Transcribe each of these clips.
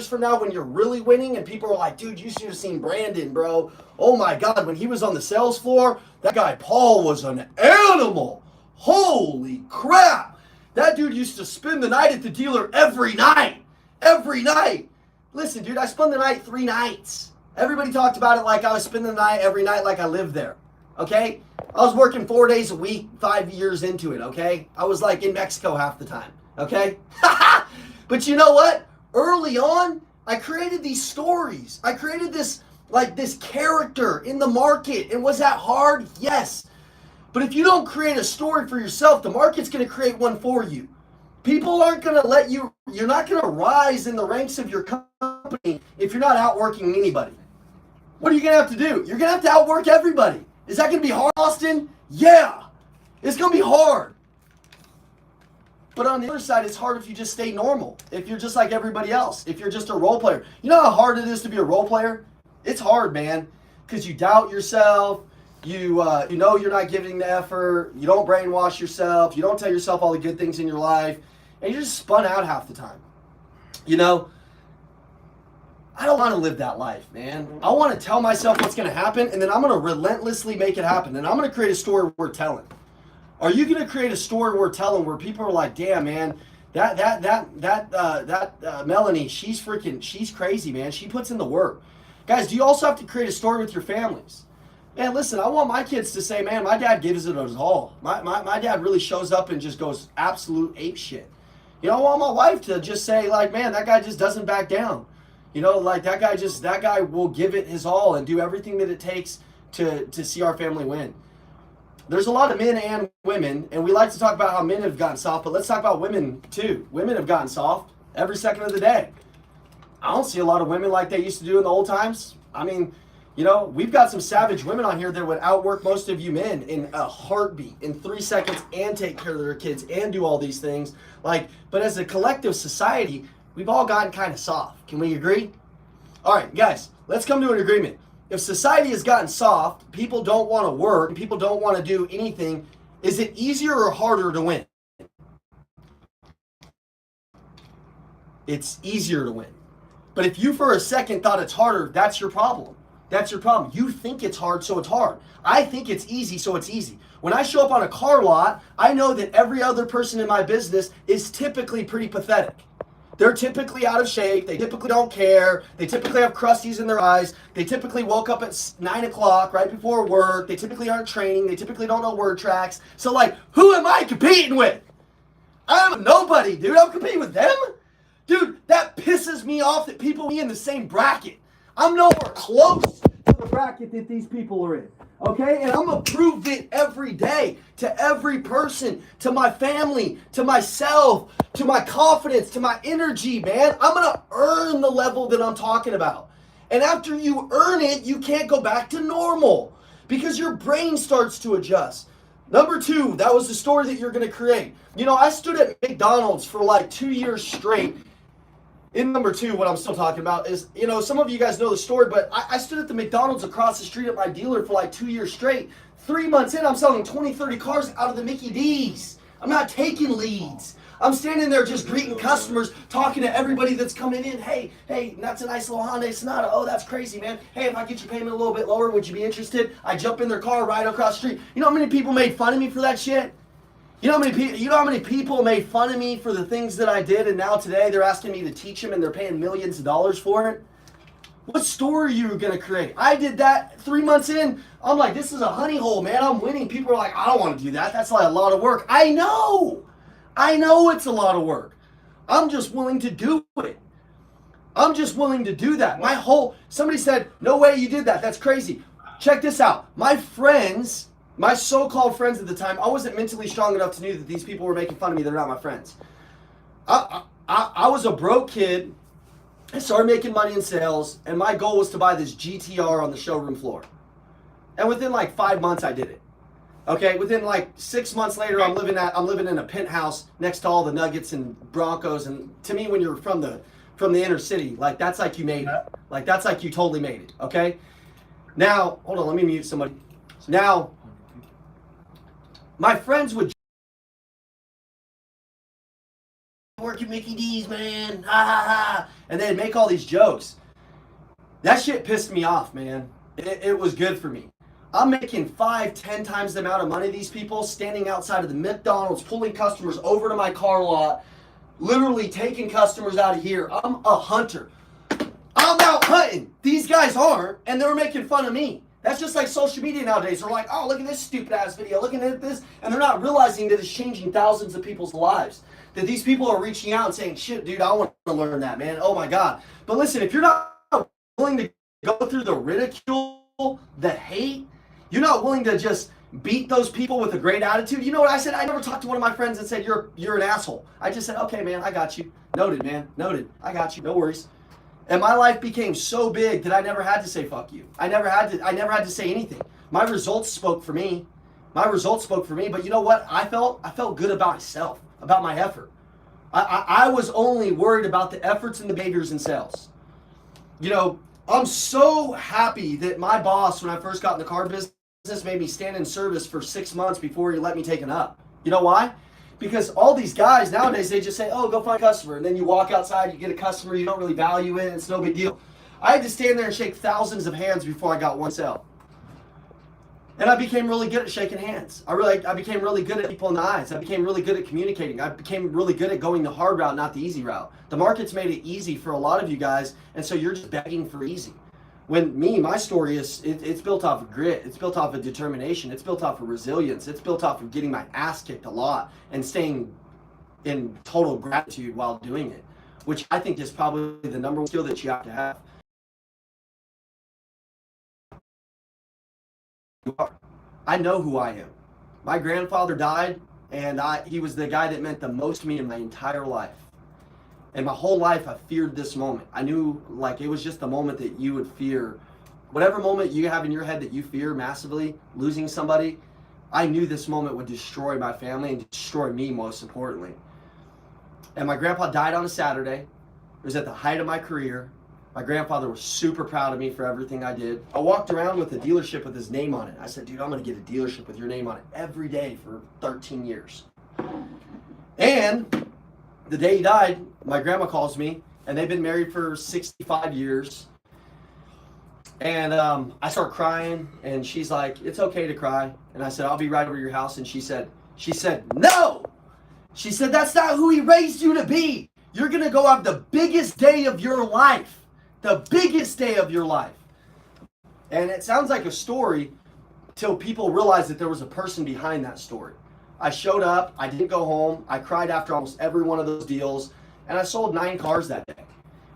from now when you're really winning and people are like, dude, you should have seen Brandon, bro. Oh my God, when he was on the sales floor, that guy Paul was an animal. Holy crap. That dude used to spend the night at the dealer every night. Every night. Listen, dude, I spent the night 3 nights. Everybody talked about it like I was spending the night every night like I lived there. Okay? I was working 4 days a week, 5 years into it, okay? I was like in Mexico half the time, okay? But you know what? Early on, I created these stories. I created this character in the market. And was that hard? Yes. But if you don't create a story for yourself, the market's going to create one for you. People aren't going to let you, you're not going to rise in the ranks of your company if you're not outworking anybody. What are you going to have to do? You're going to have to outwork everybody. Is that going to be hard, Austin? Yeah. It's going to be hard. But on the other side, it's hard if you just stay normal. If you're just like everybody else. If you're just a role player. You know how hard it is to be a role player? It's hard, man. Because you doubt yourself. You know you're not giving the effort. You don't brainwash yourself. You don't tell yourself all the good things in your life. And you're just spun out half the time. You know? I don't want to live that life, man. I want to tell myself what's going to happen, and then I'm going to relentlessly make it happen. And I'm going to create a story worth telling. Are you going to create a story worth telling where people are like, damn, man, that Melanie, she's crazy, man. She puts in the work. Guys, do you also have to create a story with your families? Man, listen, I want my kids to say, man, my dad gives it his all. My dad really shows up and just goes absolute ape shit. You know, I want my wife to just say, like, man, that guy just doesn't back down. You know, like that guy will give it his all and do everything that it takes to see our family win. There's a lot of men and women, and we like to talk about how men have gotten soft, but let's talk about women too. Women have gotten soft every second of the day. I don't see a lot of women like they used to do in the old times. I mean, you know, we've got some savage women on here that would outwork most of you men in a heartbeat, in 3 seconds, and take care of their kids and do all these things. But as a collective society, we've all gotten kind of soft. Can we agree? All right, guys, let's come to an agreement. If society has gotten soft, people don't want to work, people don't want to do anything, is it easier or harder to win? It's easier to win. But if you for a second thought it's harder, that's your problem. That's your problem. You think it's hard, so it's hard. I think it's easy, so it's easy. When I show up on a car lot, I know that every other person in my business is typically pretty pathetic. They're typically out of shape. They typically don't care. They typically have crusties in their eyes. They typically woke up at 9 o'clock right before work. They typically aren't training. They typically don't know word tracks. So, like, who am I competing with? I'm nobody, dude. I'm competing with them? Dude, that pisses me off that people be in the same bracket. I'm nowhere close to the bracket that these people are in. Okay? And I'm going to prove it every day to every person, to my family, to myself, to my confidence, to my energy, man. I'm going to earn the level that I'm talking about. And after you earn it, you can't go back to normal because your brain starts to adjust. Number 2, that was the story that you're going to create. You know, I stood at McDonald's for like 2 years straight. In number 2, what I'm still talking about is, you know, some of you guys know the story, but I stood at the McDonald's across the street at my dealer for like 2 years straight. 3 months in, I'm selling 20, 30 cars out of the Mickey D's. I'm not taking leads. I'm standing there just greeting customers, talking to everybody that's coming in. Hey, that's a nice little Hyundai Sonata. Oh, that's crazy, man. Hey, if I get your payment a little bit lower, would you be interested? I jump in their car right across the street. You know how many people made fun of me for that shit? You know how many people made fun of me for the things that I did, and now today they're asking me to teach them and they're paying millions of dollars for it? What story are you going to create? I did that 3 months in. I'm like, this is a honey hole, man. I'm winning. People are like, I don't want to do that. That's like a lot of work. I know it's a lot of work. I'm just willing to do it. I'm just willing to do that. Somebody said, no way you did that. That's crazy. Check this out. My friends, my so-called friends at the time, I wasn't mentally strong enough to know that these people were making fun of me. They're not my friends. I was a broke kid. I started making money in sales, and my goal was to buy this GTR on the showroom floor. And within like 5 months, I did it. Okay, within like 6 months later, I'm living in a penthouse next to all the Nuggets and Broncos. And to me, when you're from the inner city, like that's like you made it. Like that's like you totally made it. Okay. Now, hold on, let me mute somebody. Now, my friends would working Mickey D's, man. Ha ha ha. And they'd make all these jokes. That shit pissed me off, man. It was good for me. I'm making 5-10 times the amount of money these people standing outside of the McDonald's, pulling customers over to my car lot, literally taking customers out of here. I'm a hunter. I'm out hunting. These guys aren't, and they're making fun of me. That's just like social media nowadays. They're like, oh, look at this stupid ass video, looking at this, and they're not realizing that it's changing thousands of people's lives. That these people are reaching out and saying, shit, dude, I want to learn that, man. Oh my God. But listen, if you're not willing to go through the ridicule, the hate, you're not willing to just beat those people with a great attitude. You know what I said? I never talked to one of my friends and said, you're an asshole. I just said, okay, man, I got you. Noted, man. Noted. I got you. No worries. And my life became so big that I never had to say fuck you. I never had to say anything. My results spoke for me. My results spoke for me. But you know what? I felt good about myself, about my effort. I was only worried about the efforts and the behaviors and sales. You know, I'm so happy that my boss, when I first got in the car business, made me stand in service for 6 months before he let me take it up. You know why? Because all these guys nowadays, they just say, oh, go find a customer. And then you walk outside, you get a customer, you don't really value it, it's no big deal. I had to stand there and shake thousands of hands before I got one sale. And I became really good at shaking hands. I became really good at people in the eyes. I became really good at communicating. I became really good at going the hard route, not the easy route. The market's made it easy for a lot of you guys, and so you're just begging for easy. When my story is, it's built off of grit, it's built off of determination, it's built off of resilience, it's built off of getting my ass kicked a lot and staying in total gratitude while doing it, which I think is probably the number one skill that you have to have. I know who I am. My grandfather died, and he was the guy that meant the most to me in my entire life. And my whole life, I feared this moment. I knew, like, it was just the moment that you would fear. Whatever moment you have in your head that you fear massively, losing somebody, I knew this moment would destroy my family and destroy me, most importantly. And my grandpa died on a Saturday. It was at the height of my career. My grandfather was super proud of me for everything I did. I walked around with a dealership with his name on it. I said, dude, I'm going to get a dealership with your name on it every day for 13 years. And the day he died, my grandma calls me, and they've been married for 65 years. And I start crying, and she's like, it's okay to cry. And I said, I'll be right over your house. And she said, no! She said, that's not who he raised you to be. You're going to go have the biggest day of your life. The biggest day of your life. And it sounds like a story till people realize that there was a person behind that story. I showed up, I didn't go home, I cried after almost every one of those deals, and I sold 9 cars that day.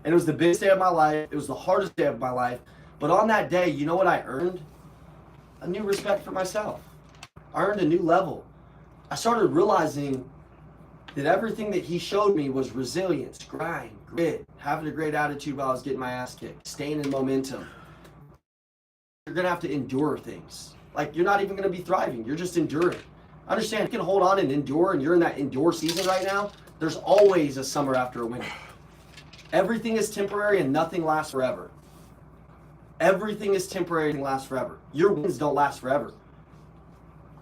And it was the biggest day of my life, it was the hardest day of my life, but on that day, you know what I earned? A new respect for myself. I earned a new level. I started realizing that everything that he showed me was resilience, grind, grit, having a great attitude while I was getting my ass kicked, staying in momentum. You're going to have to endure things. Like, you're not even going to be thriving, you're just enduring. Understand, you can hold on and endure, and you're in that endure season right now. There's always a summer after a winter. Everything is temporary and nothing lasts forever. Everything is temporary and lasts forever. Your wins don't last forever.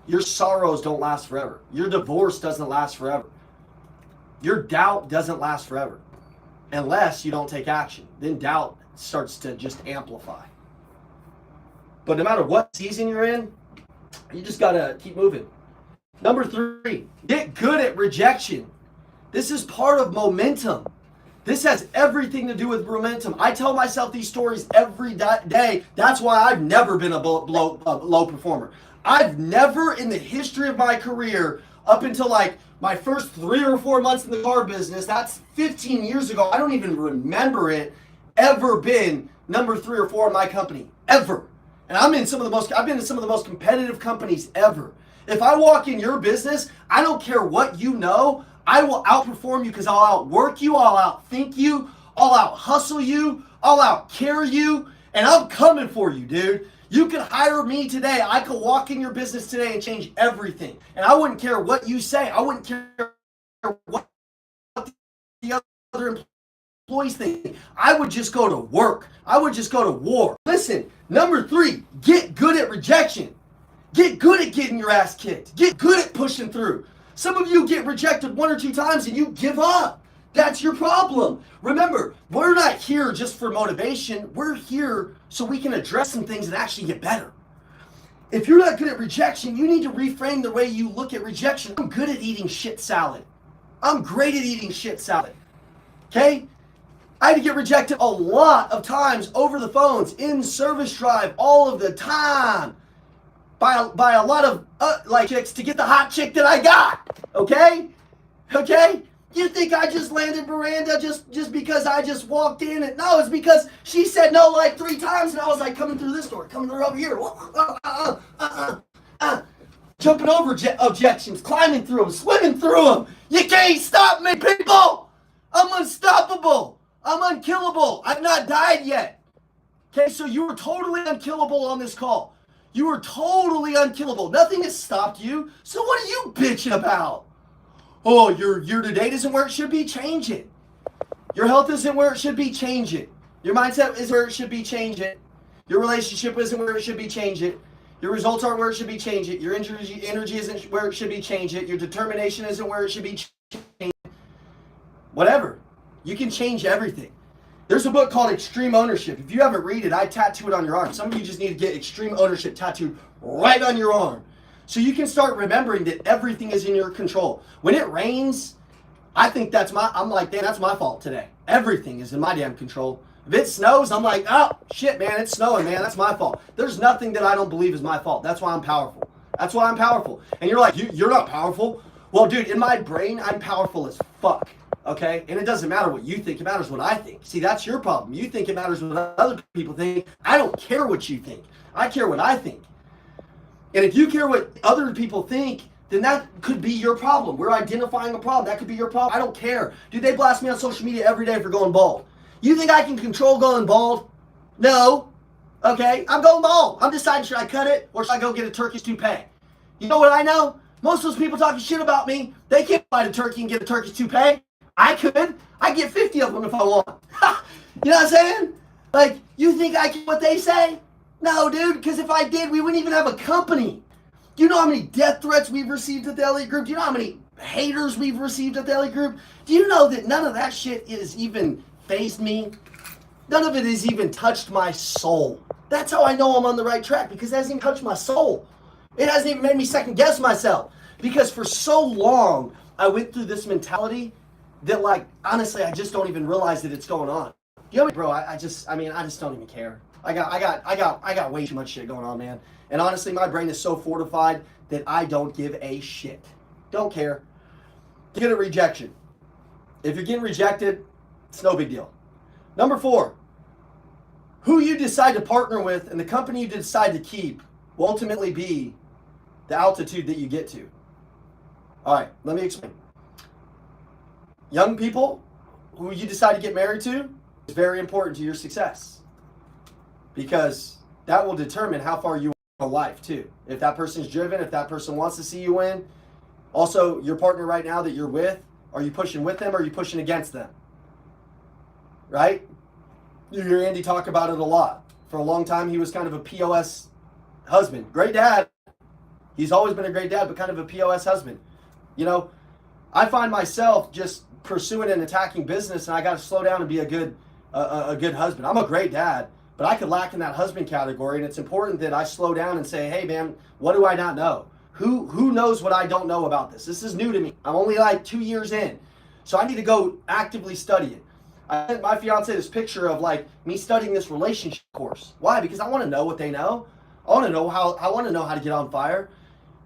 Your sorrows don't last forever. Your divorce doesn't last forever. Your doubt doesn't last forever. Unless you don't take action. Then doubt starts to just amplify. But no matter what season you're in, you just gotta keep moving. Number 3, get good at rejection. This is part of momentum. This has everything to do with momentum. I tell myself these stories every day. That's why I've never been a low performer. I've never in the history of my career, up until like my first 3 or 4 months in the car business, that's 15 years ago, I don't even remember it, ever been number 3 or 4 in my company, ever. And I've been in some of the most competitive companies ever. If I walk in your business, I don't care what you know, I will outperform you because I'll outwork you, I'll outthink you, I'll out-hustle you, I'll out-carry you, and I'm coming for you, dude. You could hire me today. I could walk in your business today and change everything. And I wouldn't care what you say. I wouldn't care what the other employees think. I would just go to work. I would just go to war. Listen, number 3, get good at rejection. Get good at getting your ass kicked. Get good at pushing through. Some of you get rejected 1 or 2 times and you give up. That's your problem. Remember, we're not here just for motivation. We're here so we can address some things and actually get better. If you're not good at rejection, you need to reframe the way you look at rejection. I'm good at eating shit salad. I'm great at eating shit salad. Okay? I had to get rejected a lot of times over the phones, in service drive, all of the time, by a lot of chicks to get the hot chick that I got. Okay? Okay? You think I just landed Miranda just because I just walked in? No, it's because she said no like 3 times, and I was like, coming through this door, coming through over here. Jumping over objections, climbing through them, swimming through them. You can't stop me, people! I'm unstoppable. I'm unkillable. I've not died yet. Okay, so you were totally unkillable on this call. You were totally unkillable. Nothing has stopped you. So what are you bitching about? Oh, your year-to-date isn't where it should be? Change it. Your health isn't where it should be? Change it. Your mindset isn't where it should be? Change it. Your relationship isn't where it should be? Change it. Your results aren't where it should be? Change it. Your energy isn't where it should be? Change it. Your determination isn't where it should be? Change it. Whatever. You can change everything. There's a book called Extreme Ownership. If you haven't read it, I tattoo it on your arm. Some of you just need to get Extreme Ownership tattooed right on your arm. So you can start remembering that everything is in your control. When it rains, I think I'm like, damn, that's my fault today. Everything is in my damn control. If it snows, I'm like, oh, shit, man, it's snowing, man. That's my fault. There's nothing that I don't believe is my fault. That's why I'm powerful. That's why I'm powerful. And you're like, you're not powerful. Well, dude, in my brain, I'm powerful as fuck. Okay? And it doesn't matter what you think. It matters what I think. See, that's your problem. You think it matters what other people think. I don't care what you think. I care what I think. And if you care what other people think, then that could be your problem. We're identifying a problem. That could be your problem. I don't care. Dude, they blast me on social media every day for going bald. You think I can control going bald? No. Okay? I'm going bald. I'm deciding, should I cut it or should I go get a Turkish toupee? You know what I know? Most of those people talking shit about me, they can't buy a turkey and get a Turkish toupee. I could. I get 50 of them if I want. You know what I'm saying? Like, you think I can what they say? No, dude, because if I did, we wouldn't even have a company. Do you know how many death threats we've received at the Elliott Group? Do you know how many haters we've received at the Elliott Group? Do you know that none of that shit is even fazed me? None of it has even touched my soul. That's how I know I'm on the right track, because it hasn't even touched my soul. It hasn't even made me second guess myself. Because for so long, I went through this mentality that, like, honestly, I just don't even realize that it's going on. You know, bro, I just don't even care. I got way too much shit going on, man. And honestly, my brain is so fortified that I don't give a shit. Don't care. Get a rejection. If you're getting rejected, it's no big deal. Number 4, who you decide to partner with and the company you decide to keep will ultimately be the altitude that you get to. All right, let me explain. Young people, who you decide to get married to, is very important to your success, because that will determine how far you are in life too. If that person's driven, if that person wants to see you win. Also, your partner right now that you're with, are you pushing with them or are you pushing against them? Right? You hear Andy talk about it a lot. For a long time, he was kind of a POS husband. Great dad. He's always been a great dad, but kind of a POS husband. You know, I find myself just pursuing and attacking business, and I got to slow down and be a good husband. I'm a great dad, but I could lack in that husband category, and it's important that I slow down and say, hey, man, what do I not know? Who knows what I don't know about this? This is new to me. I'm only like 2 years in, so I need to go actively study it. I sent my fiance this picture of like me studying this relationship course. Why? Because I want to know what they know. I want to know how to get on fire.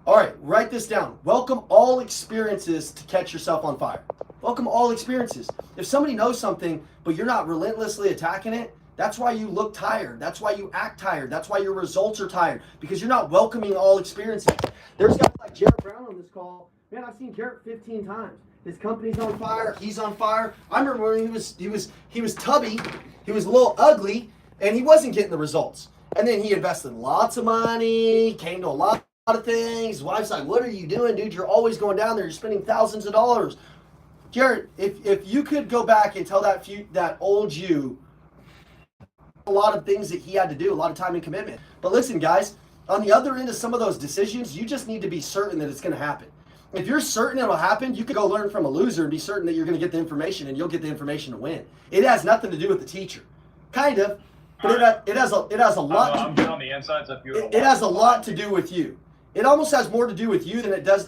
All right, write this down. Welcome all experiences to catch yourself on fire. Welcome all experiences. If somebody knows something, but you're not relentlessly attacking it, that's why you look tired. That's why you act tired. That's why your results are tired, because you're not welcoming all experiences. There's guys like Jarrett Brown on this call. Man, I've seen Jarrett 15 times. His company's on fire. He's on fire. I remember when he was tubby, he was a little ugly, and he wasn't getting the results. And then he invested lots of money, came to a lot of things. His wife's like, what are you doing, dude? You're always going down there. You're spending thousands of dollars. Jarrett, if you could go back and tell that old you a lot of things that he had to do, a lot of time and commitment. But listen, guys, on the other end of some of those decisions, you just need to be certain that it's going to happen. If you're certain it'll happen, you can go learn from a loser and be certain that you're going to get the information, and you'll get the information to win. It has nothing to do with the teacher, kind of, but it has a lot. I'm good on the insides. It has a lot to do with you. It almost has more to do with you than it does.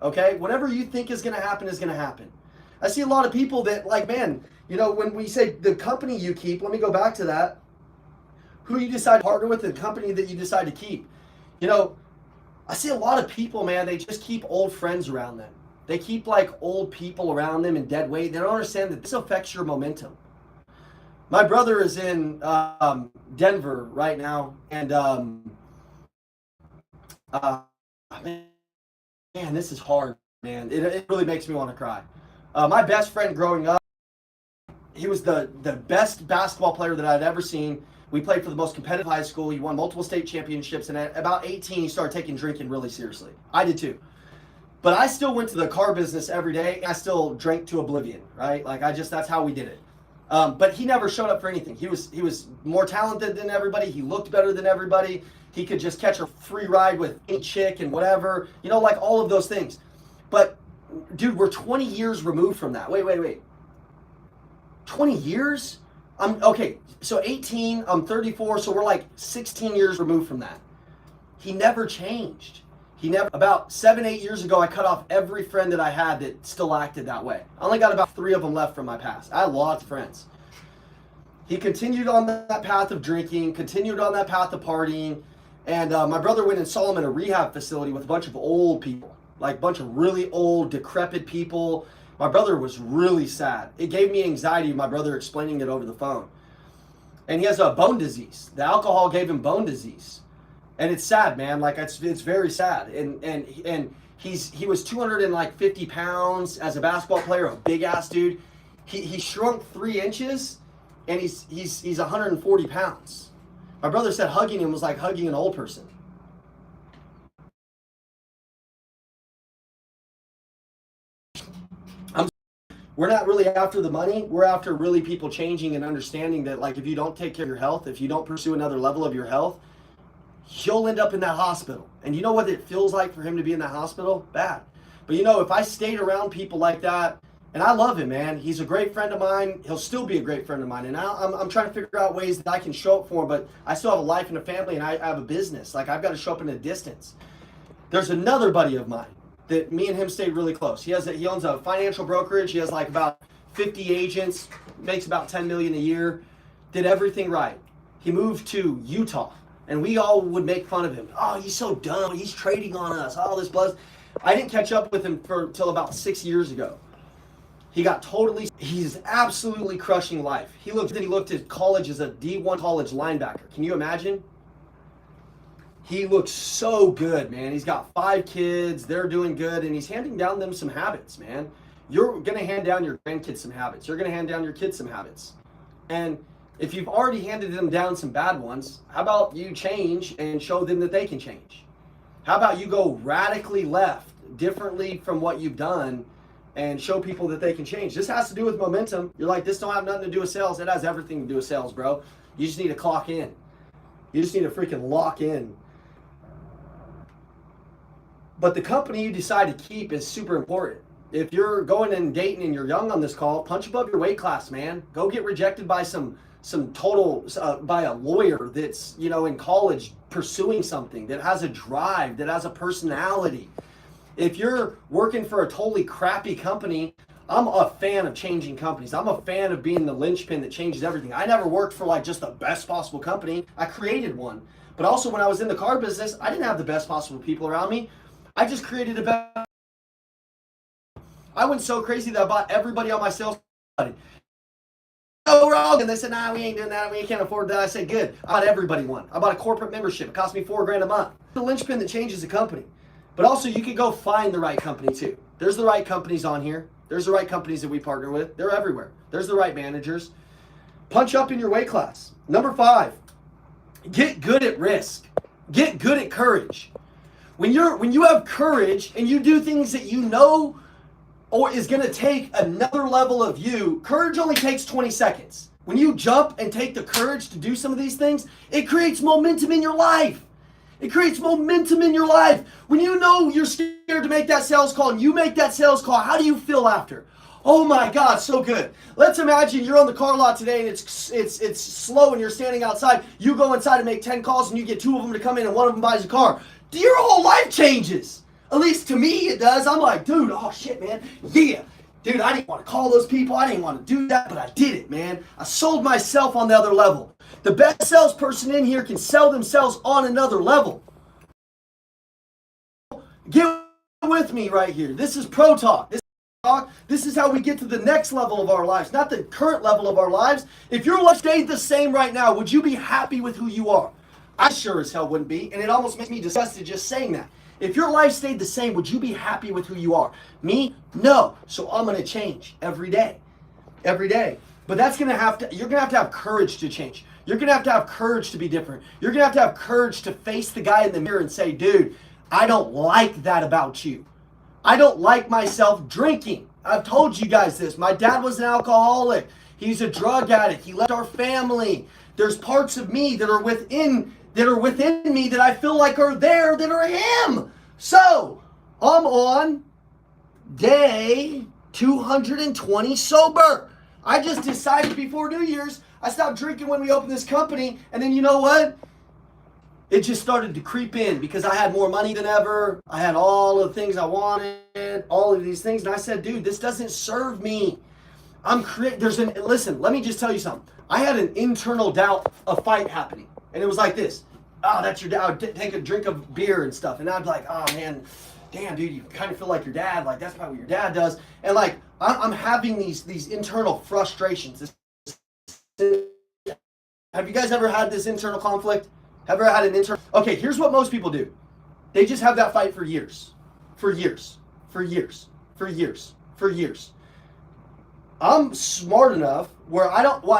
Okay, whatever you think is going to happen is going to happen. I see a lot of people that, like, man, you know, when we say the company you keep, let me go back to that. Who you decide to partner with, the company that you decide to keep. You know, I see a lot of people, man, they just keep old friends around them. They keep like old people around them in dead weight. They don't understand that this affects your momentum. My brother is in Denver right now, and man, this is hard, man. It really makes me want to cry. My best friend growing up, he was the best basketball player that I'd ever seen. We played for the most competitive high school. He won multiple state championships, and at about 18, he started taking drinking really seriously. I did too. But I still went to the car business every day. I still drank to oblivion, right? Like, that's how we did it. But he never showed up for anything. He was more talented than everybody. He looked better than everybody. He could just catch a free ride with any chick and whatever, you know, like all of those things. But, dude, we're 20 years removed from that. Wait. 20 years? Okay, so 18, I'm 34, so we're like 16 years removed from that. He never changed. About 7-8 years ago, I cut off every friend that I had that still acted that way. I only got about 3 of them left from my past. I had lots of friends. He continued on that path of drinking, continued on that path of partying, and my brother went and saw him in a rehab facility with a bunch of old people, like a bunch of really old, decrepit people. My brother was really sad. It gave me anxiety, my brother explaining it over the phone. And he has a bone disease. The alcohol gave him bone disease. And it's sad, man. Like, it's very sad. And he was 250 pounds as a basketball player, a big ass dude. He shrunk 3 inches, and he's 140 pounds. My brother said hugging him was like hugging an old person. We're not really after the money. We're after really people changing and understanding that, like, if you don't take care of your health, if you don't pursue another level of your health, you'll end up in that hospital. And you know what it feels like for him to be in that hospital? Bad. But you know, if I stayed around people like that, and I love him, man. He's a great friend of mine. He'll still be a great friend of mine. And I'm trying to figure out ways that I can show up for him, but I still have a life and a family, and I have a business. Like, I've got to show up in a distance. There's another buddy of mine that me and him stayed really close. He owns a financial brokerage. He has like about 50 agents, makes about 10 million a year, did everything right. He moved to Utah, and we all would make fun of him. Oh, he's so dumb. He's trading on us. All this buzz. I didn't catch up with him till about 6 years ago. He's absolutely crushing life. He looked at college as a D1 college linebacker. Can you imagine? He looks so good, man. He's got 5 kids. They're doing good, and he's handing down them some habits, man. You're going to hand down your grandkids some habits. You're going to hand down your kids some habits. And if you've already handed them down some bad ones, how about you change and show them that they can change? How about you go radically left, differently from what you've done, and show people that they can change? This has to do with momentum. You're like, this don't have nothing to do with sales. It has everything to do with sales, bro. You just need to clock in. You just need to freaking lock in. But the company you decide to keep is super important. If you're going and dating and you're young on this call, punch above your weight class, man. Go get rejected by by a lawyer that's, you know, in college pursuing something, that has a drive, that has a personality. If you're working for a totally crappy company, I'm a fan of changing companies. I'm a fan of being the linchpin that changes everything. I never worked for like just the best possible company. I created one. But also when I was in the car business, I didn't have the best possible people around me. I just created a better. I went so crazy that I bought everybody on my sales. Oh, wrong. And they said, nah, we ain't doing that. We can't afford that. I said, good. I bought everybody one. I bought a corporate membership. It cost me $4,000 a month. The linchpin that changes the company. But also you could go find the right company too. There's the right companies on here. There's the right companies that we partner with. They're everywhere. There's the right managers. Punch up in your weight class. Number 5, get good at risk. Get good at courage. When you have courage and you do things that you know or is going to take another level of you, courage only takes 20 seconds. When you jump and take the courage to do some of these things, it creates momentum in your life. It creates momentum in your life. When you know you're scared to make that sales call and you make that sales call, how do you feel after? Oh my God, so good. Let's imagine you're on the car lot today and it's slow and you're standing outside. You go inside and make 10 calls and you get 2 of them to come in and 1 of them buys a car. Your whole life changes. At least to me it does. I'm like, dude, oh shit, man. Yeah. Dude, I didn't want to call those people. I didn't want to do that, but I did it, man. I sold myself on the other level. The best salesperson in here can sell themselves on another level. Get with me right here. This is Pro Talk. This is how we get to the next level of our lives, not the current level of our lives. If your life stayed the same right now, would you be happy with who you are? I sure as hell wouldn't be, and it almost makes me disgusted just saying that. If your life stayed the same, would you be happy with who you are? Me? No. So I'm going to change every day. Every day. But that's going to you're going to have courage to change. You're going to have courage to be different. You're going to have courage to face the guy in the mirror and say, dude, I don't like that about you. I don't like myself drinking. I've told you guys this. My dad was an alcoholic. He's a drug addict. He left our family. There's parts of me that are within me that I feel like are there that are him. So, I'm on day 220 sober. I just decided before New Year's, I stopped drinking when we opened this company, and then you know what? It just started to creep in because I had more money than ever. I had all of the things I wanted, all of these things, and I said, dude, this doesn't serve me. Listen, let me just tell you something. I had an internal doubt, a fight happening. And it was like this. Oh, that's your dad. I would take a drink of beer and stuff. And I'd be like, oh, man, damn, dude, you kind of feel like your dad. Like, that's probably what your dad does. And, like, I'm having these internal frustrations. Have you guys ever had this internal conflict? Ever had an internal? Okay, here's what most people do. They just have that fight for years. For years. For years. For years. For years. I'm smart enough where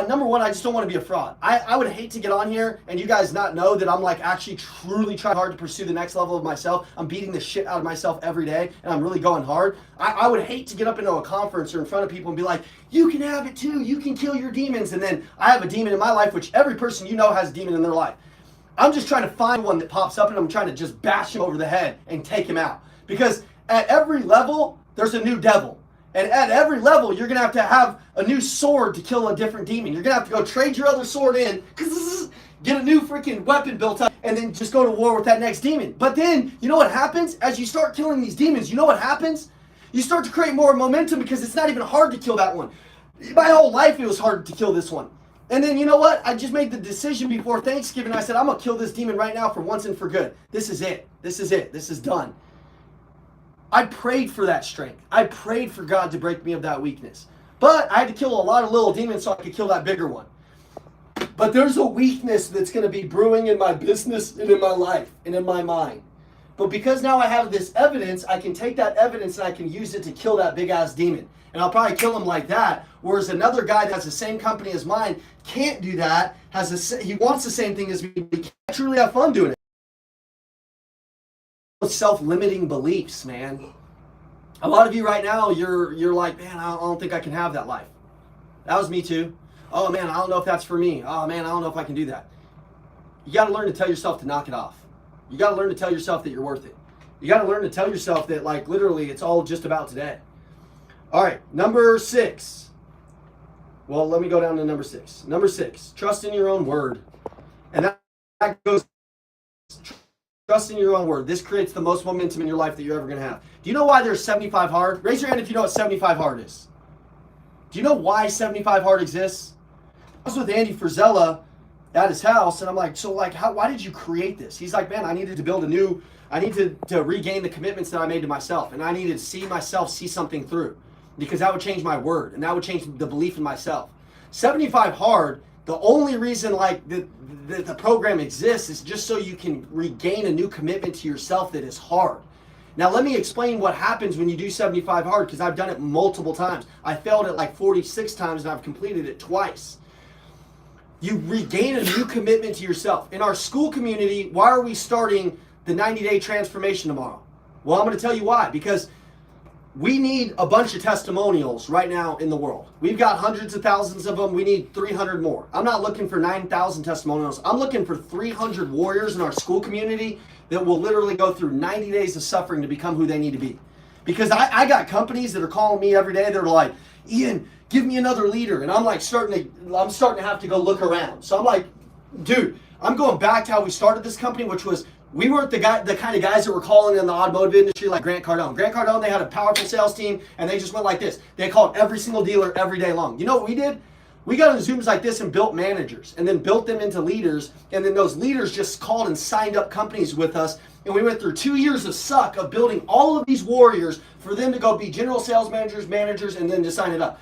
number one, I just don't want to be a fraud. I would hate to get on here and you guys not know that I'm like actually truly trying hard to pursue the next level of myself. I'm beating the shit out of myself every day and I'm really going hard. I would hate to get up into a conference or in front of people and be like, you can have it too. You can kill your demons. And then I have a demon in my life, which every person you know has a demon in their life. I'm just trying to find one that pops up and I'm trying to just bash him over the head and take him out. Because at every level, there's a new devil. And at every level, you're going to have a new sword to kill a different demon. You're going to have to go trade your other sword in, get a new freaking weapon built up, and then just go to war with that next demon. But then, you know what happens? As you start killing these demons, you know what happens? You start to create more momentum because it's not even hard to kill that one. My whole life, it was hard to kill this one. And then, you know what? I just made the decision before Thanksgiving. I said, I'm going to kill this demon right now for once and for good. This is it. This is it. This is done. I prayed for that strength. I prayed for God to break me of that weakness. But I had to kill a lot of little demons so I could kill that bigger one. But there's a weakness that's going to be brewing in my business and in my life and in my mind. But because now I have this evidence, I can take that evidence and I can use it to kill that big-ass demon. And I'll probably kill him like that. Whereas another guy that has the same company as mine can't do that. He wants the same thing as me, but he can't truly have fun doing it. Self-limiting beliefs, man. A lot of you right now, you're like, man, I don't think I can have that life. That was me too. Oh man, I don't know if that's for me. Oh man, I don't know if I can do that. You got to learn to tell yourself to knock it off. You got to learn to tell yourself that you're worth it. You got to learn to tell yourself that, like, literally, it's all just about today. All right, number 6. Well, let me go down to number 6. Number 6, trust in your own word. And that goes. Trust in your own word. This creates the most momentum in your life that you're ever going to have. Do you know why there's 75 hard? Raise your hand if you know what 75 hard is. Do you know why 75 hard exists? I was with Andy Frizella at his house, and I'm like, so like, why did you create this? He's like, man, I needed to regain the commitments that I made to myself, and I needed to see myself see something through, because that would change my word, and that would change the belief in myself. 75 hard, the only reason like the program exists is just so you can regain a new commitment to yourself that is hard. Now let me explain what happens when you do 75 hard, because I've done it multiple times. I failed it like 46 times and I've completed it twice. You regain a new commitment to yourself. In our school community, why are we starting the 90-day transformation tomorrow? Well, I'm going to tell you why. Because we need a bunch of testimonials right now in the world. We've got hundreds of thousands of them. We need 300 more. I'm not looking for 9,000 testimonials. I'm looking for 300 warriors in our school community that will literally go through 90 days of suffering to become who they need to be. Because I got companies that are calling me every day. They're like, Ian, give me another leader. And I'm like starting to have to go look around. So I'm like, dude, I'm going back to how we started this company, which was we weren't the kind of guys that were calling in the automotive industry like Grant Cardone. Grant Cardone, they had a powerful sales team, and they just went like this. They called every single dealer every day long. You know what we did? We got on Zooms like this and built managers, and then built them into leaders, and then those leaders just called and signed up companies with us, and we went through 2 years of suck of building all of these warriors for them to go be general sales managers, and then to sign it up.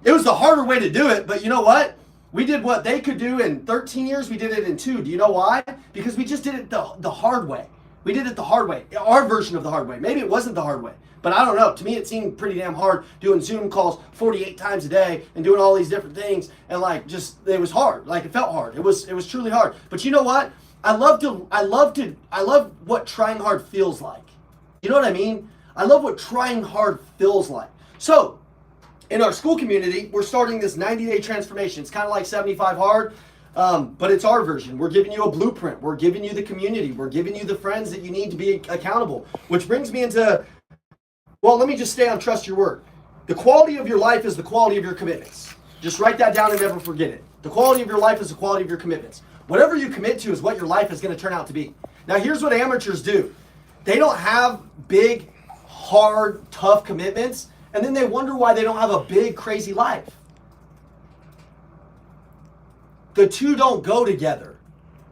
It was the harder way to do it, but you know what? We did what they could do in 13 years. We did it in 2. Do you know why? Because we just did it the hard way. We did it the hard way. Our version of the hard way. Maybe it wasn't the hard way, but I don't know. To me, it seemed pretty damn hard doing Zoom calls 48 times a day and doing all these different things. And like, just, it was hard. Like, it felt hard. It was truly hard. But you know what? I love what trying hard feels like. You know what I mean? I love what trying hard feels like. So, in our school community, we're starting this 90-day transformation. It's kind of like 75 hard, but it's our version. We're giving you a blueprint. We're giving you the community. We're giving you the friends that you need to be accountable. Which brings me into, well, let me just stay on trust your word. The quality of your life is the quality of your commitments. Just write that down and never forget it. The quality of your life is the quality of your commitments. Whatever you commit to is what your life is going to turn out to be. Now, here's what amateurs do. They don't have big, hard, tough commitments, and then they wonder why they don't have a big, crazy life. The two don't go together.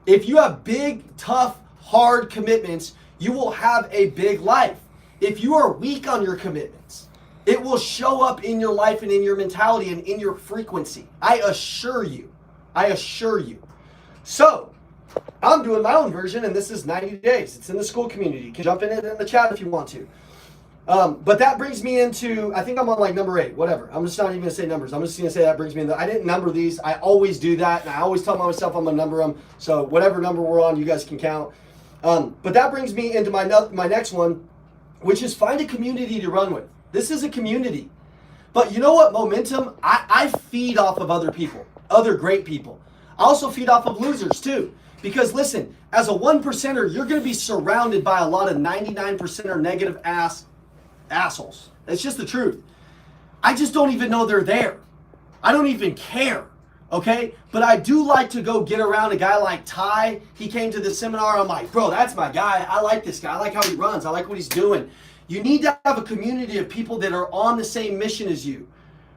If you have big, tough, hard commitments, you will have a big life. If you are weak on your commitments, it will show up in your life and in your mentality and in your frequency. I assure you. I assure you. So, I'm doing my own version, and this is 90 days. It's in the school community. You can jump in it in the chat if you want to. But that brings me into, I think I'm on like number 8, whatever. I'm just not even going to say numbers. I'm just going to say that brings me into, I didn't number these. I always do that, and I always tell myself I'm going to number them. So whatever number we're on, you guys can count. But that brings me into my next one, which is find a community to run with. This is a community. But you know what? Momentum, I feed off of other people, other great people. I also feed off of losers too. Because listen, as a 1%er, you're going to be surrounded by a lot of 99%er negative assholes. It's just the truth. I just don't even know they're there. I don't even care. Okay? But I do like to go get around a guy like Ty. He came to the seminar. I'm like, bro, that's my guy. I like this guy. I like how he runs. I like what he's doing. You need to have a community of people that are on the same mission as you.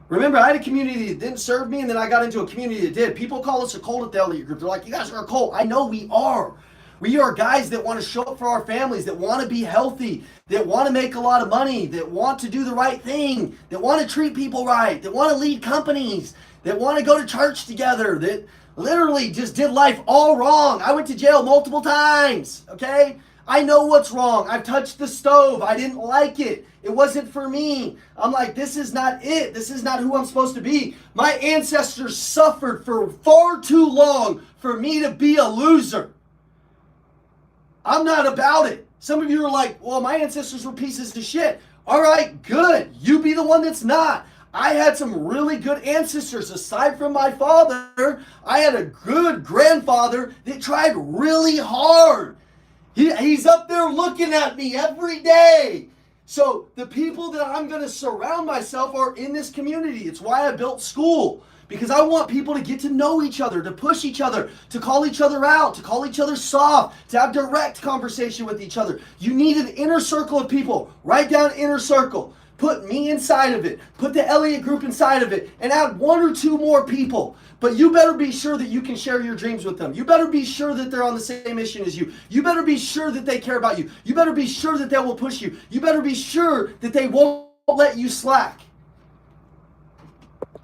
Remember, I had a community that didn't serve me, and then I got into a community that did. People call us a cult at the Elliott Group. They're like, you guys are a cult. I know we are. We are guys that want to show up for our families, that want to be healthy, that want to make a lot of money, that want to do the right thing, that want to treat people right, that want to lead companies, that want to go to church together, that literally just did life all wrong. I went to jail multiple times, okay? I know what's wrong. I've touched the stove. I didn't like it. It wasn't for me. I'm like, this is not it. This is not who I'm supposed to be. My ancestors suffered for far too long for me to be a loser. I'm not about it. Some of you are like, well, my ancestors were pieces of shit. All right, good. You be the one that's not. I had some really good ancestors. Aside from my father, I had a good grandfather that tried really hard. He's up there looking at me every day. So the people that I'm going to surround myself are in this community. It's why I built school. Because I want people to get to know each other, to push each other, to call each other out, to call each other soft, to have direct conversation with each other. You need an inner circle of people. Write down inner circle. Put me inside of it. Put the Elliott Group inside of it. And add 1 or 2 more people. But you better be sure that you can share your dreams with them. You better be sure that they're on the same mission as you. You better be sure that they care about you. You better be sure that they will push you. You better be sure that they won't let you slack.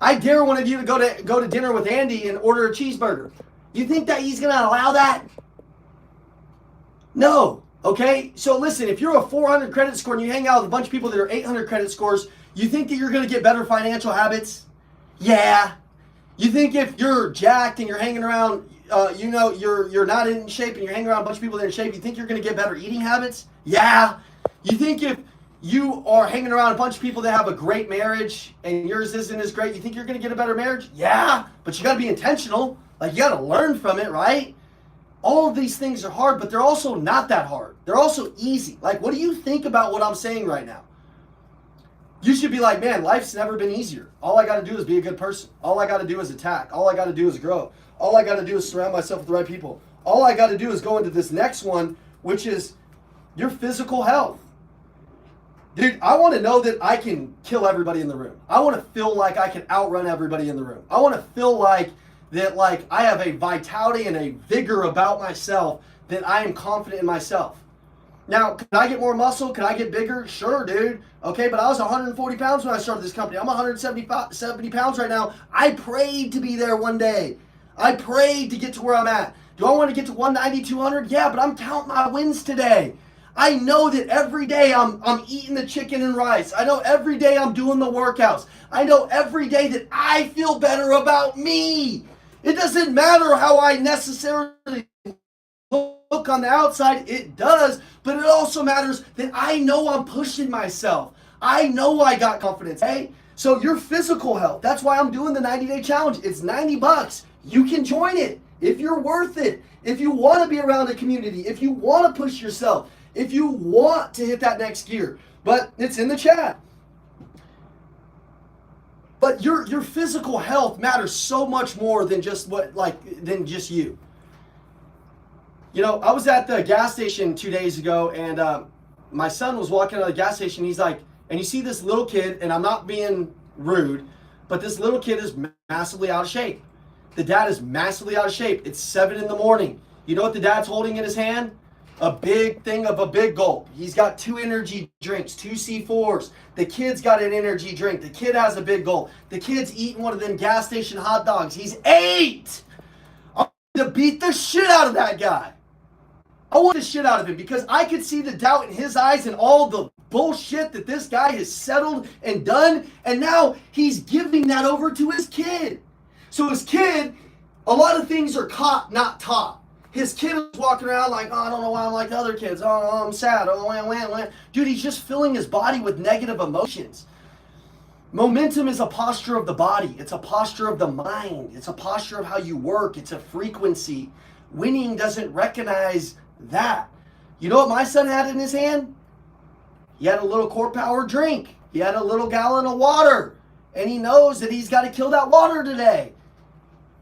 I dare one of you to go to dinner with Andy and order a cheeseburger. You think that he's going to allow that? No. Okay? So listen, if you're a 400 credit score and you hang out with a bunch of people that are 800 credit scores, you think that you're going to get better financial habits? Yeah. You think if you're jacked and you're hanging around, you're not in shape and you're hanging around a bunch of people that are in shape, you think you're going to get better eating habits? Yeah. You think if you are hanging around a bunch of people that have a great marriage and yours isn't as great, you think you're going to get a better marriage? Yeah, but you got to be intentional. Like, you got to learn from it, right? All of these things are hard, but they're also not that hard. They're also easy. Like, what do you think about what I'm saying right now? You should be like, man, life's never been easier. All I got to do is be a good person. All I got to do is attack. All I got to do is grow. All I got to do is surround myself with the right people. All I got to do is go into this next one, which is your physical health. Dude, I want to know that I can kill everybody in the room. I want to feel like I can outrun everybody in the room. I want to feel like that, like, I have a vitality and a vigor about myself, that I am confident in myself. Now, could I get more muscle? Could I get bigger? Sure, dude. Okay, but I was 140 pounds when I started this company. I'm 170 pounds right now. I prayed to be there one day. I prayed to get to where I'm at. Do I want to get to 190, 200? Yeah, but I'm counting my wins today. I know that every day I'm eating the chicken and rice. I know every day I'm doing the workouts. I know every day that I feel better about me. It doesn't matter how I necessarily look on the outside. It does, but it also matters that I know I'm pushing myself. I know I got confidence. Hey, so your physical health, that's why I'm doing the 90-day challenge. It's $90. You can join it if you're worth it. If you want to be around a community, if you want to push yourself, if you want to hit that next gear. But it's in the chat. But your physical health matters so much more than just than just you. You know, I was at the gas station 2 days ago, and my son was walking out of the gas station. He's like, and you see this little kid, and I'm not being rude, but this little kid is massively out of shape. The dad is massively out of shape. It's 7 in the morning. You know what the dad's holding in his hand? A big thing of a big gulp. He's got 2 energy drinks, 2 C4s. The kid's got an energy drink. The kid has a big gulp. The kid's eating one of them gas station hot dogs. He's 8. I'm going to beat the shit out of that guy. I want the shit out of him because I could see the doubt in his eyes and all the bullshit that this guy has settled and done. And now he's giving that over to his kid. So his kid, a lot of things are caught, not taught. His kid is walking around like, oh, I don't know why I'm like the other kids. Oh, I'm sad. Oh, wah. Dude, he's just filling his body with negative emotions. Momentum is a posture of the body. It's a posture of the mind. It's a posture of how you work. It's a frequency. Winning doesn't recognize that. You know what my son had in his hand? He had a little core power drink. He had a little gallon of water. And he knows that he's got to kill that water today.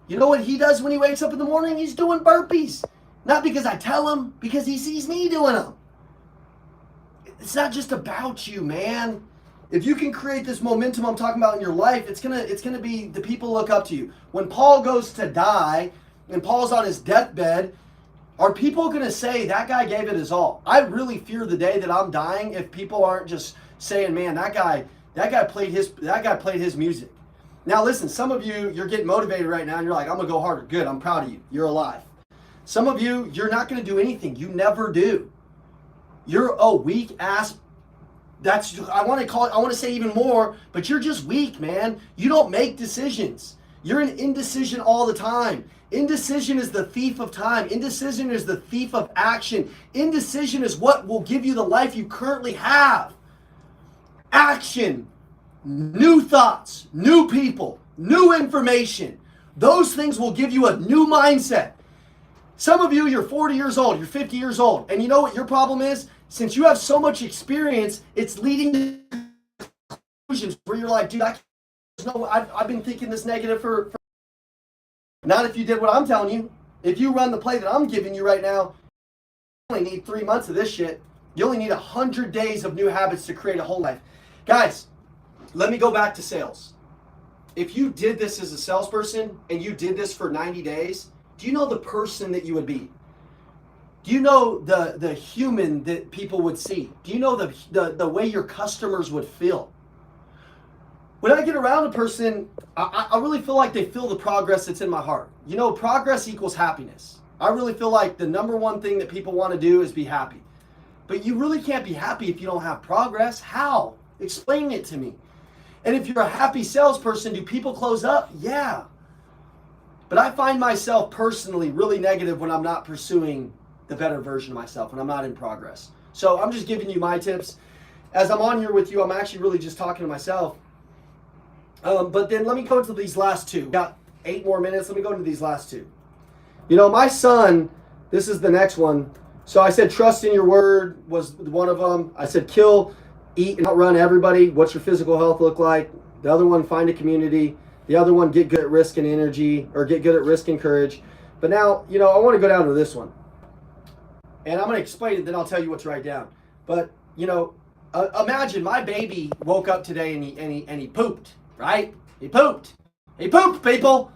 You know what he does when he wakes up in the morning? He's doing burpees. Not because I tell him, because he sees me doing them. It's not just about you, man. If you can create this momentum I'm talking about in your life, it's gonna be the people look up to you. When Paul goes to die, and Paul's on his deathbed, are people gonna say that guy gave it his all? I really fear the day that I'm dying if people aren't just saying, man, that guy played his music. Now listen, some of you, you're getting motivated right now and you're like, I'm gonna go harder. Good, I'm proud of you. You're alive. Some of you, you're not gonna do anything. You never do. You're a weak ass. I want to say even more, but you're just weak, man. You don't make decisions. You're in indecision all the time. Indecision is the thief of time. Indecision is the thief of action. Indecision is what will give you the life you currently have. Action. New thoughts, new people, new information. Those things will give you a new mindset. Some of you, you're 40 years old, you're 50 years old, and you know what your problem is? Since you have so much experience, it's leading to conclusions where you're like, dude, I've been thinking this negative for not if you did what I'm telling you. If you run the play that I'm giving you right now, you only need 3 months of this shit. You only need 100 days of new habits to create a whole life. Guys, let me go back to sales. If you did this as a salesperson and you did this for 90 days, do you know the person that you would be? Do you know the human that people would see? Do you know the way your customers would feel? When I get around a person, I really feel like they feel the progress that's in my heart. You know, progress equals happiness. I really feel like the number one thing that people want to do is be happy. But you really can't be happy if you don't have progress. How? Explain it to me. And if you're a happy salesperson, do people close up? Yeah. But I find myself personally really negative when I'm not pursuing the better version of myself, when I'm not in progress. So I'm just giving you my tips. as I'm on here with you, I'm actually really just talking to myself. But then let me go into these last two. Got 8 more minutes. Let me go into these last two. You know, my son, this is the next one. So I said, trust in your word was one of them. I said, kill, eat, and outrun everybody. What's your physical health look like? The other one, find a community. The other one, get good at risk and energy, or get good at risk and courage. But now, you know, I want to go down to this one. And I'm going to explain it, then I'll tell you what to write down. But, you know, imagine my baby woke up today and he pooped, right? He pooped. He pooped, people.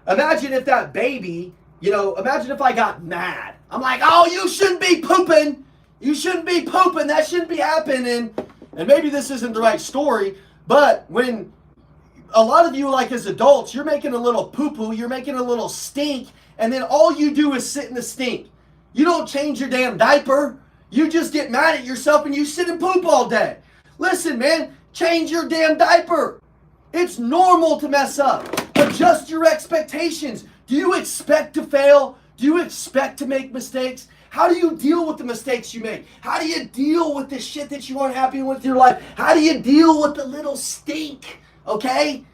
Imagine if that baby, you know, imagine if I got mad. I'm like, oh, you shouldn't be pooping. You shouldn't be pooping. That shouldn't be happening. And maybe this isn't the right story, but when a lot of you, like as adults, you're making a little poo-poo, you're making a little stink, and then all you do is sit in the stink. You don't change your damn diaper. You just get mad at yourself and you sit and poop all day. Listen, man, change your damn diaper. It's normal to mess up. Adjust your expectations. Do you expect to fail? Do you expect to make mistakes? How do you deal with the mistakes you make? How do you deal with the shit that you aren't happy with your life? How do you deal with the little stink? Okay?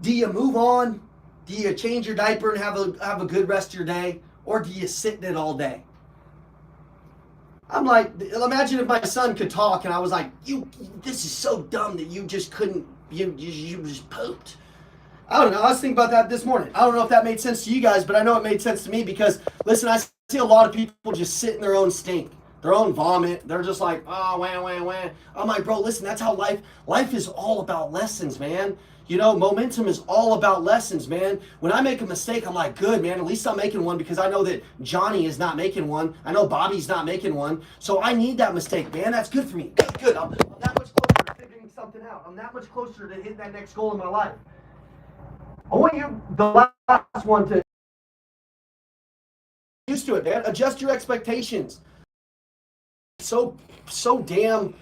Do you move on? Do you change your diaper and have a good rest of your day? Or do you sit in it all day? I'm like, imagine if my son could talk and I was like, this is so dumb that you just couldn't, you just pooped. I don't know. I was thinking about that this morning. I don't know if that made sense to you guys, but I know it made sense to me because, listen, I see a lot of people just sit in their own stink, their own vomit. They're just like, oh, wah, wah, wah. I'm like, bro, listen, that's how life is all about lessons, man. You know, momentum is all about lessons, man. When I make a mistake, I'm like, good, man. At least I'm making one because I know that Johnny is not making one. I know Bobby's not making one. So I need that mistake, man. That's good for me. That's good. I'm that much closer to figuring something out. I'm that much closer to hitting that next goal in my life. I want you, the last one, to used to it, man. Adjust your expectations. So damn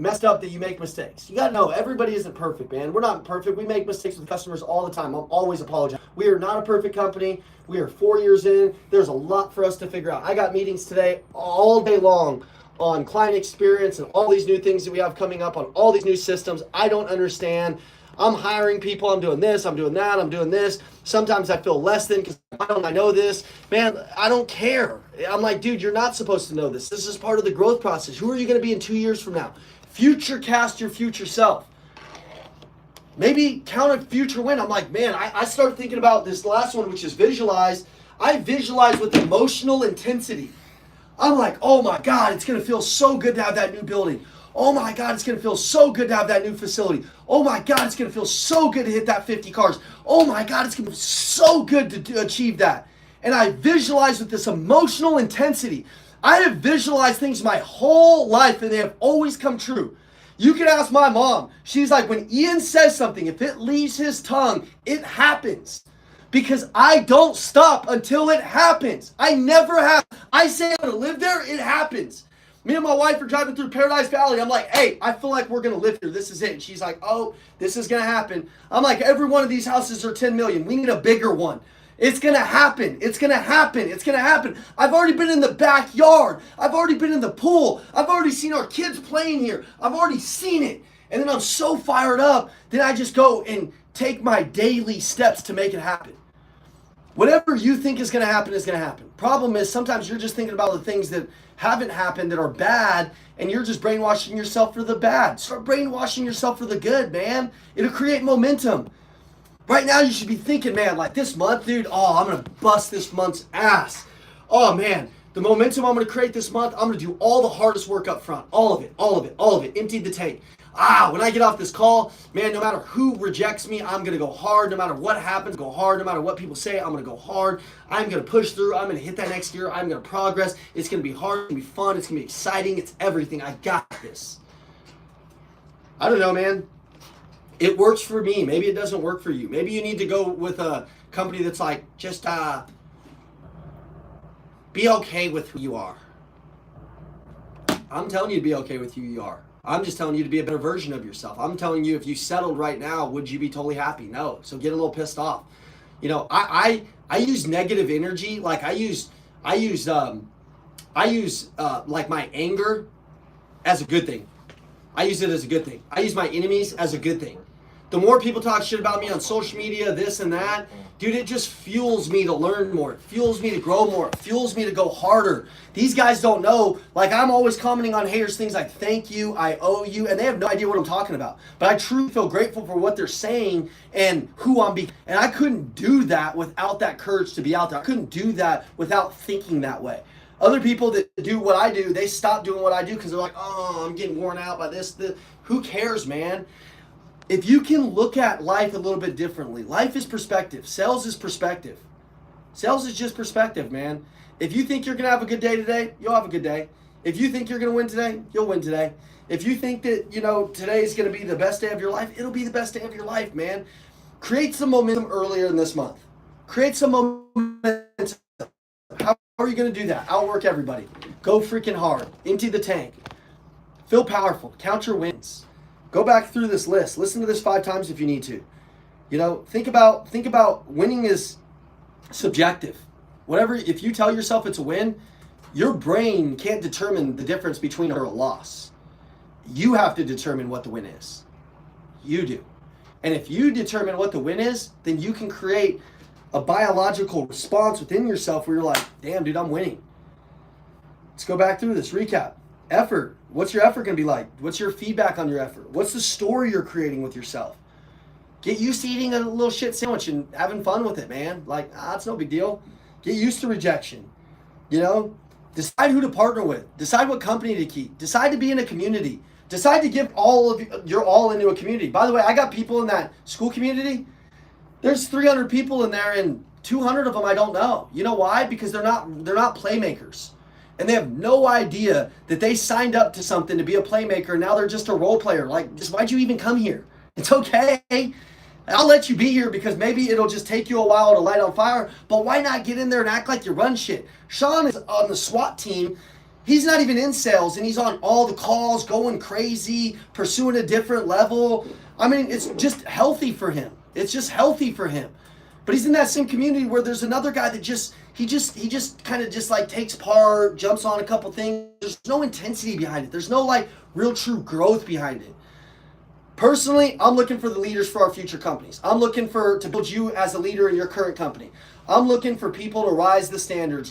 messed up that you make mistakes. You gotta know, everybody isn't perfect, man. We're not perfect. We make mistakes with customers all the time. I'm always apologizing. We are not a perfect company. We are 4 years in. There's a lot for us to figure out. I got meetings today all day long on client experience and all these new things that we have coming up, on all these new systems I don't understand. I'm hiring people, I'm doing this, I'm doing that, I'm doing this. Sometimes I feel less than because why don't I know this? Man, I don't care. I'm like, dude, you're not supposed to know this. This is part of the growth process. Who are you going to be in 2 years from now? Future cast your future self. Maybe count a future win. I'm like, man, I start thinking about this last one, which is visualize. I visualize with emotional intensity. I'm like, oh my God, it's going to feel so good to have that new building. Oh my God, it's going to feel so good to have that new facility. Oh my God, it's going to feel so good to hit that 50 cars. Oh my God, it's going to be so good to achieve that. And I visualize with this emotional intensity. I have visualized things my whole life and they have always come true. You can ask my mom. She's like, when Ian says something, if it leaves his tongue, it happens. Because I don't stop until it happens. I never have. I say I'm going to live there, it happens. Me and my wife are driving through Paradise Valley. I'm like, hey, I feel like we're going to live here. This is it. And she's like, oh, this is going to happen. I'm like, every one of these houses are 10 million. We need a bigger one. It's going to happen. It's going to happen. It's going to happen. I've already been in the backyard. I've already been in the pool. I've already seen our kids playing here. I've already seen it. And then I'm so fired up. Then I just go and take my daily steps to make it happen. Whatever you think is going to happen is going to happen. Problem is, sometimes you're just thinking about the things that haven't happened that are bad, and you're just brainwashing yourself for the bad. Start brainwashing yourself for the good, man. It'll create momentum. Right now, you should be thinking, man, like this month, dude, oh, I'm going to bust this month's ass. Oh, man, the momentum I'm going to create this month, I'm going to do all the hardest work up front. All of it. Empty the tank. When I get off this call, man, no matter who rejects me, I'm going to go hard. No matter what happens, go hard. No matter what people say, I'm going to go hard. I'm going to push through. I'm going to hit that next year. I'm going to progress. It's going to be hard. It's going to be fun. It's going to be exciting. It's everything. I got this. I don't know, man. It works for me. Maybe it doesn't work for you. Maybe you need to go with a company that's like, just be okay with who you are. I'm telling you to be okay with who you are. I'm just telling you to be a better version of yourself. I'm telling you, if you settled right now, would you be totally happy? No. So get a little pissed off. You know, I use negative energy. Like I use like my anger as a good thing. I use it as a good thing. I use my enemies as a good thing. The more people talk shit about me on social media, this and that, dude, it just fuels me to learn more. It fuels me to grow more. It fuels me to go harder. These guys don't know. Like, I'm always commenting on haters things like thank you, I owe you, and they have no idea what I'm talking about. But I truly feel grateful for what they're saying and who I'm being. And I couldn't do that without that courage to be out there. I couldn't do that without thinking that way. Other people that do what I do, they stop doing what I do because they're like, oh, I'm getting worn out by this. Who cares, man? If you can look at life a little bit differently, life is perspective. Sales is perspective. Sales is just perspective, man. If you think you're going to have a good day today, you'll have a good day. If you think you're going to win today, you'll win today. If you think that, today is going to be the best day of your life, it'll be the best day of your life, man. Create some momentum earlier in this month. Create some momentum. How are you going to do that? Outwork everybody. Go freaking hard. Empty the tank. Feel powerful. Count your wins. Go back through this list. Listen to this 5 times if you need to. Think about winning is subjective. Whatever, if you tell yourself it's a win, your brain can't determine the difference between a loss. You have to determine what the win is. You do. And if you determine what the win is, then you can create a biological response within yourself where you're like, damn, dude, I'm winning. Let's go back through this. Recap. Effort. What's your effort going to be like? What's your feedback on your effort? What's the story you're creating with yourself? Get used to eating a little shit sandwich and having fun with it, man. Like, it's no big deal. Get used to rejection. Decide who to partner with. Decide what company to keep. Decide to be in a community. Decide to give all of your all into a community. By the way, I got people in that school community. There's 300 people in there and 200 of them I don't know. You know why? Because they're not playmakers. And they have no idea that they signed up to something to be a playmaker, and now they're just a role player. Like, just why'd you even come here? It's okay. I'll let you be here because maybe it'll just take you a while to light on fire, but why not get in there and act like you run shit? Sean is on the SWAT team. He's not even in sales, and he's on all the calls, going crazy, pursuing a different level. I mean, it's just healthy for him. It's just healthy for him. But he's in that same community where there's another guy that he just kind of just like takes part, jumps on a couple things. There's no intensity behind it. There's no like real true growth behind it. Personally, I'm looking for the leaders for our future companies. I'm looking to build you as a leader in your current company. I'm looking for people to raise the standards,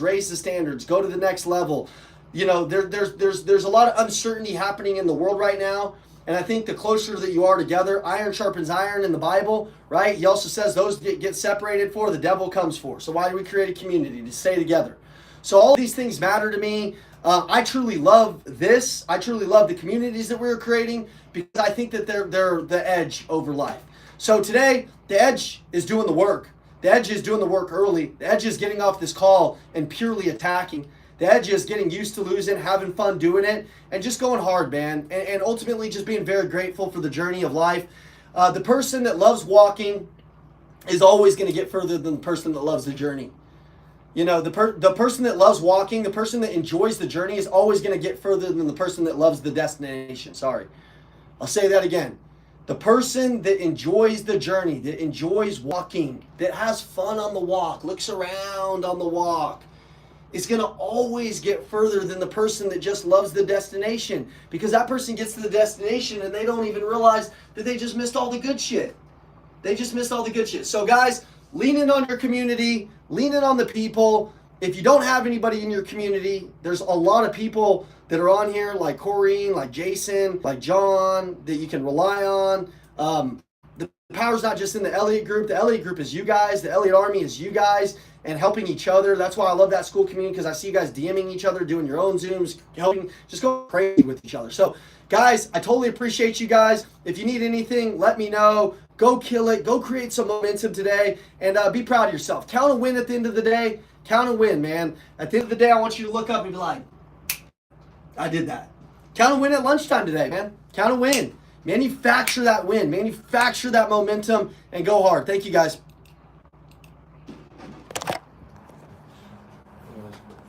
go to the next level. There's a lot of uncertainty happening in the world right now. And I think the closer that you are together, iron sharpens iron in the Bible, right? He also says those get separated for, the devil comes for. So why do we create a community? To stay together. So all of these things matter to me. I truly love this. I truly love the communities that we're creating because I think that they're the edge over life. So today, the edge is doing the work. The edge is doing the work early. The edge is getting off this call and purely attacking. The edge is getting used to losing, having fun doing it, and just going hard, man. And ultimately just being very grateful for the journey of life. The person that loves walking is always going to get further than the person that loves the journey. The person that loves walking, the person that enjoys the journey is always going to get further than the person that loves the destination. Sorry. I'll say that again. The person that enjoys the journey, that enjoys walking, that has fun on the walk, looks around on the walk, is going to always get further than the person that just loves the destination, because that person gets to the destination and they don't even realize that they just missed all the good shit. They just missed all the good shit. So guys, lean in on your community, lean in on the people. If you don't have anybody in your community, there's a lot of people that are on here like Corrine, like Jason, like John, that you can rely on. The power's not just in the Elliott group. The Elliott group is you guys. The Elliott Army is you guys and helping each other. That's why I love that school community, because I see you guys DMing each other, doing your own Zooms, helping, just go crazy with each other. So guys, I totally appreciate you guys. If you need anything, let me know. Go kill it. Go create some momentum today and be proud of yourself. Count a win at the end of the day. Count a win, man. At the end of the day, I want you to look up and be like, I did that. Count a win at lunchtime today, man. Count a win. Manufacture that win. Manufacture that momentum and go hard. Thank you, guys.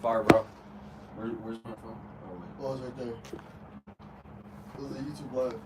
Fire, bro. Where's my phone? Oh, it's right there. It was a YouTube live.